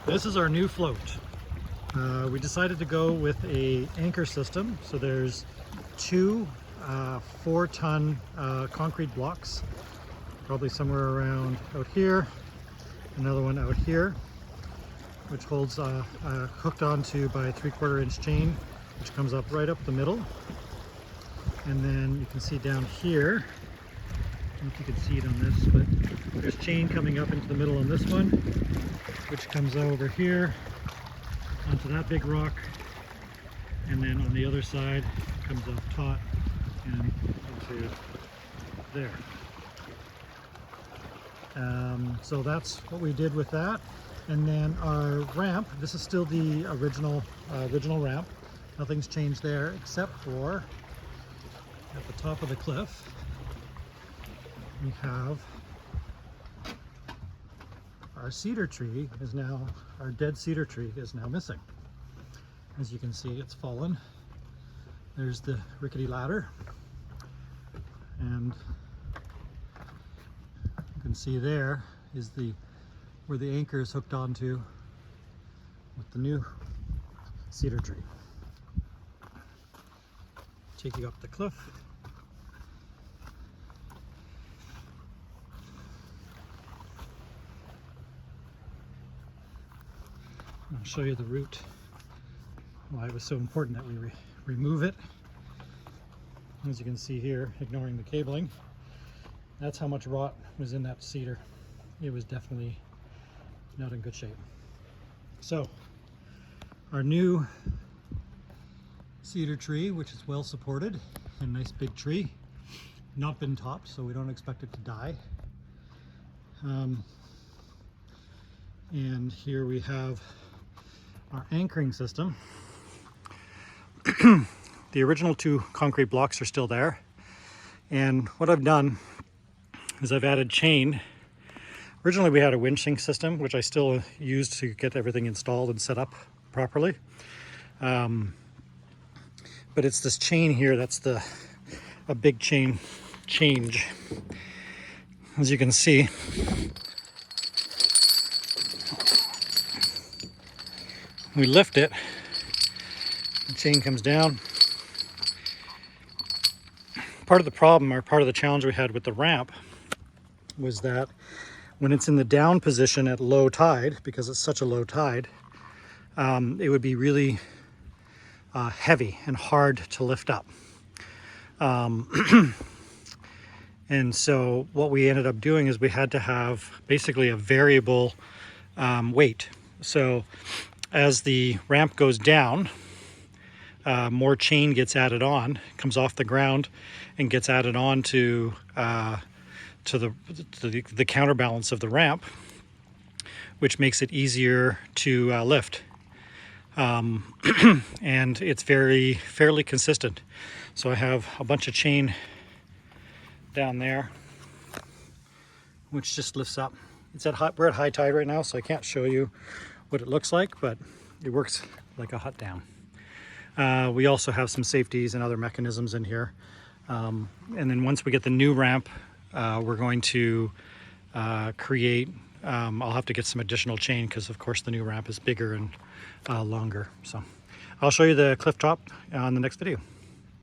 This is our new float. We decided to go with a anchor system. So there's two 4-ton concrete blocks, probably somewhere around out here, another one out here, which holds hooked onto by a 3/4 inch chain, which comes up right up the middle. And then you can see down here, I don't know if you can see it on this, but there's chain coming up into the middle on this one, which comes over here onto that big rock, and then on the other side comes up taut and into there. So that's what we did with that. And then our ramp, this is still the original ramp. Nothing's changed there except for at the top of the cliff we have our cedar tree is now, our dead cedar tree is now missing. As you can see, it's fallen. There's the rickety ladder, and you can see there is where the anchor is hooked onto with the new cedar tree. Take you up the cliff. I'll show you the route, why it was so important that we remove it. As you can see here, ignoring the cabling, that's how much rot was in that cedar. It was definitely not in good shape. So our new cedar tree, which is well supported, a nice big tree, not been topped, so we don't expect it to die. And here we have our anchoring system. The original two concrete blocks are still there, and what I've done is I've added chain. Originally we had a winching system, which I still used to get everything installed and set up properly, but it's this chain here that's a big chain change. As you can see, we lift it, the chain comes down. Part of the problem, or part of the challenge we had with the ramp, was that when it's in the down position at low tide, because it's such a low tide, it would be really heavy and hard to lift up. And so what we ended up doing is we had to have basically a variable weight. So as the ramp goes down, more chain gets added on, comes off the ground and gets added on to the counterbalance of the ramp, which makes it easier to lift. And it's fairly consistent. So I have a bunch of chain down there, which just lifts up. We're at high tide right now, so I can't show you what it looks like, but it works like a hut down. We also have some safeties and other mechanisms in here. And then once we get the new ramp, we're going to create, I'll have to get some additional chain because of course the new ramp is bigger and longer. So I'll show you the cliff top on the next video.